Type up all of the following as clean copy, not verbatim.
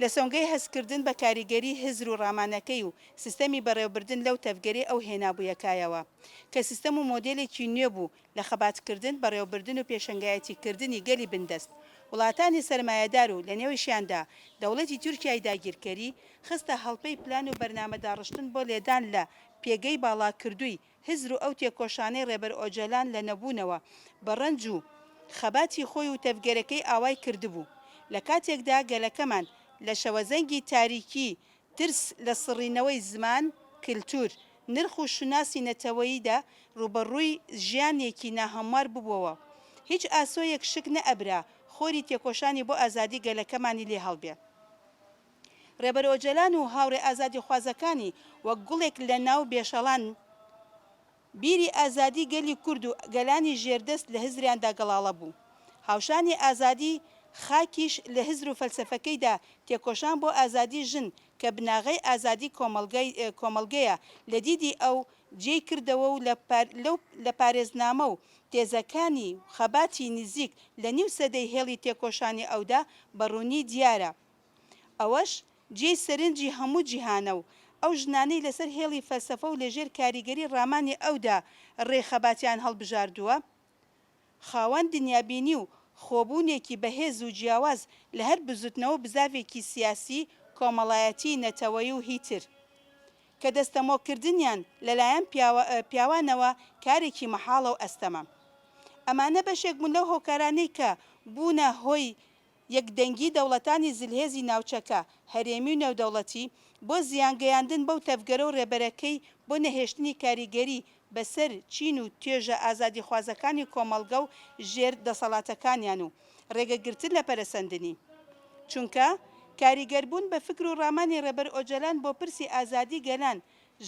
لە سۆنگەی هەستکردن بە کاریگەری هزر و ڕامانەکەی و سیستەمی بەڕێوەبردن لەو تەفگەری ئەو هێنابوویەکایەوە کە سیستەم و مۆدێلێکی نوێ بوو لە خەباتکردن بەڕێوەبردن و پێشنگایەتیکردنی گەلی بندەست. وڵاتانی سەرمایەدار و لە نێویشیاندا دەوڵەتی تورکیای داگیرکەری خستە هەڵپەی پلان و بەرنامە داڕشتن بۆ لێدان لە پێگەی باڵاکردووی هزر و ئەو تێکۆشانەی ڕێبەر ئۆجەلان لە نەبوونەوە بە ڕەنج و خەباتی خۆی و تەفگەرەکەی ئاوای کردبوو. لە کاتێکدا گەلەکەمان لە شەوەزەنگی تاریکی ترس لە سڕینەوەی زمان کللتور نرخ و شناسی نەتەوەییدا ڕوبەڕووی ژیانێکی ناهەموار ببووەوە. هیچ ئاسۆیەک شک نەئەبرا خۆری تێکۆشانی بۆ ئازادی گەلەکەمانی لێ هەڵبێ. ڕێبەر ئۆجەلان و هاوڕێ ئازادی خوازەکانی وەک گوڵێک لە ناو بێشەڵان بیری ئازادی گەلی کورد و گەلانی ژێردەست لە هزریاندا گەڵاڵە بوو. هاوشانی ئازادی خاکیش لە هزر و فەلسەفەکەیدا تێکۆشان بۆ ئازادی ژن کە بناغەی ئازادی کۆمەڵگەیە لە دیدی ئەو جێی کردەوە و لە پارێزنامە و تێزەکانی خەباتی نزیک لە نیو سەدەی هێڵی تێکۆشانی ئەودا بەڕوونی دیارە. ئەوەش جێی سەرنجی هەموو جیهانە و ئەو ژنانەی لەسەر هێڵی فەلسەفە و لەژێر کاریگەری ڕامانی ئەودا ڕێخەباتیان هەڵبژاردووە. خاوەن دنیابینی و خۆبوونێکی بەهێز و جیاواز لە هەر بزوتنەوە بزاوێکی سیاسی کۆمەڵایەتی نەتەوەی و هیتر کە دەستەمۆکردنیان لەلایەن پیاوانەوە کارێکی مەحاڵە و ئەستەمە. ئەمانە بەشێک بوون لەو هۆکارانەی کە بوونە هۆی یەکدەنگی دەوڵەتانی زلهێزی ناوچەکە هەرێمی و نێودەوڵەتی بۆ زیانگەیاندن بەو تەفگەرە و ڕێبەرەکەی بۆ نەهێشتنی کاریگەری بەسەر چین و توێژە ئازادی خوازەکانی کۆمەڵگە و ژێر دەسەڵاتەکانیان و ڕێگەگرتن لە پەرەسەندنی. چونکە کاریگەربوون بە فکر و ڕامانی ڕێبەر ئۆجەلان بۆ پرسی ئازادی گەلان،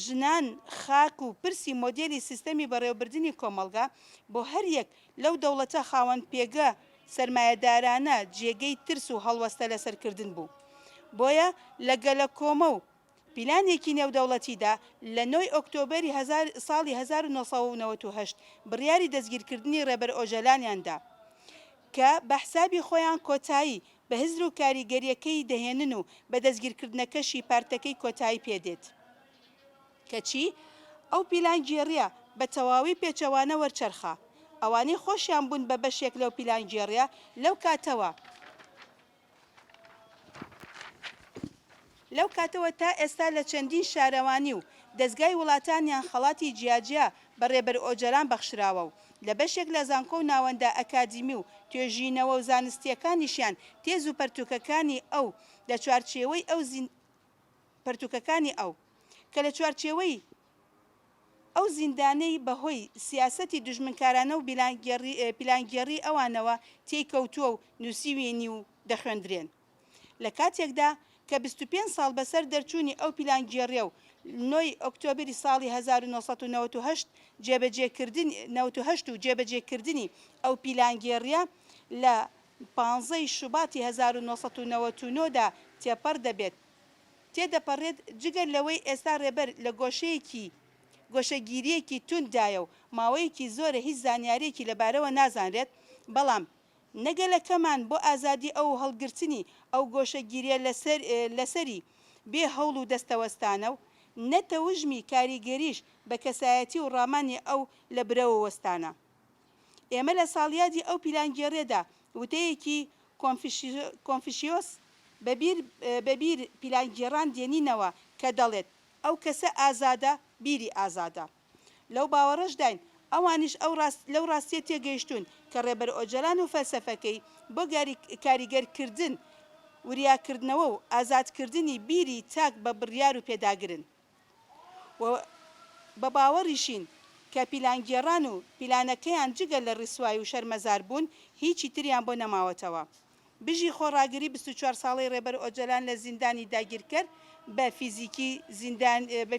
ژنان، خاک و پرسی مۆدێلی سیستەمی بەڕێوەبردننی کۆمەڵگا بۆ هەر یەک لەو دەوڵەتە خاوەن پێگە سەرمایەدارانە جێگەی ترس و هەڵوەستە لەسەرکردن بوو. بۆیە لە گەلە کۆمە و پیلانێکی نێودەوڵەتیدا لە 9 ئۆکتۆبەری ساڵی 1998 بڕیاری دەستگیرکردنی ڕێبەر ئۆجەلانیاندا کە بە حسابی خۆیان کۆتایی بە هزر و کاریگەریەکەی دەهێنن و بە دەستگیرکردنەکەشی پارتەکەی کۆتایی پێدێت. کەچی ئەو پیلانگێڕیە بە تەواوی پێچەوانە وەرچەرخە. ئەوانەی خۆشیان بوون بە بەشێک لەو پیلانگێڕیە لەو کاتەوە تا ئێستا لە چەندین شارەوانی و دەستگای وڵاتانیان خەڵاتی جیاجیا بە ڕێبەر ئۆجەلان بەخشراوە و لە بەشێک لە زانکۆ و ناوەندە ئەکادیمی و توێژینەوە و زانستیەکانیشیان تێز و پەرتوکەکانی ئەو لە چوارچێوەی پەرتوکەکانی ئەو کە لە چوارچێوەی ئەو زیندانەی بەهۆی سیاسەتی دژمنکارانە و پیلانگێڕی ئەوانەوە تێکەوتووە و نووسیوێنی و دەخوێندرێن. لە کاتێکدا کە 25 ساڵ بەسەر دەرچوونی ئەو پیلانگێڕیە و 9 ئۆکتۆبری ساڵی 1998 و جێبەجێکردنی ئەو پیلانگێڕیە لە 15 شوباتی 1999دا تێپەڕ دەبێت. تێدەپەڕێت جگەر لەوەی ئێستا ڕێبەر لە گۆشەگیریەکی تونددایە و ماوەیەکی زۆرە هیچ زانیارێکی لەبارەوە نازانرێت، بەڵام نەگەلەکەمان بۆ ئازادی ئەو هەڵگرتنی ئەو گۆشەگیریە لەسەری بێ هەوڵ و دەستەوەستانە و نەتەوژمی کاریگەریش بە کەسایەتی و ڕامانی ئەو لە برەوە وەستانە. ئێمە لە ساڵیادی ئەو پیلانگێڕێدا وتەیەکی کۆنفوشیۆس بەبیر پیلانگێڕان دێنینەوە کە دەڵێت ئەو کەسە ئازادە بیری ئازادە. لەو باوەڕەشداین ئەوانیش لەو ڕاستیە تێگەیشتون کە ڕێبەر ئۆجەلان و فەلسەفەکەی بۆ کاریگەرکردن، وریاکردنەوە و ئازادکردنی بیری تاک بە بڕیار و پێداگرن. بە باوەڕیشین کە پیلانگێڕان و پیلانەکەیان جگە لە ڕیسوایی و شەرمەزار بوون هیچی تریان بۆ نەماوەتەوە. بژی خۆڕاگری 24 ساڵەی ڕێبەر ئۆجەلان لە زیندانی داگیرکرد بە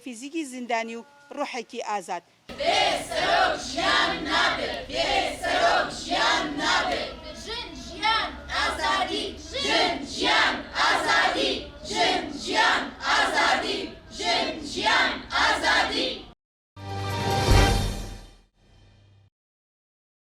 فیزیکی زیندانی و ڕوحێکی ئازاد. بێسەرۆک ژیان نابێت، بێسەرۆک ژیان نابێت. ژن ژیان ئازادی، ژن ژیان ئازادی، ژن ژیان ئازادی.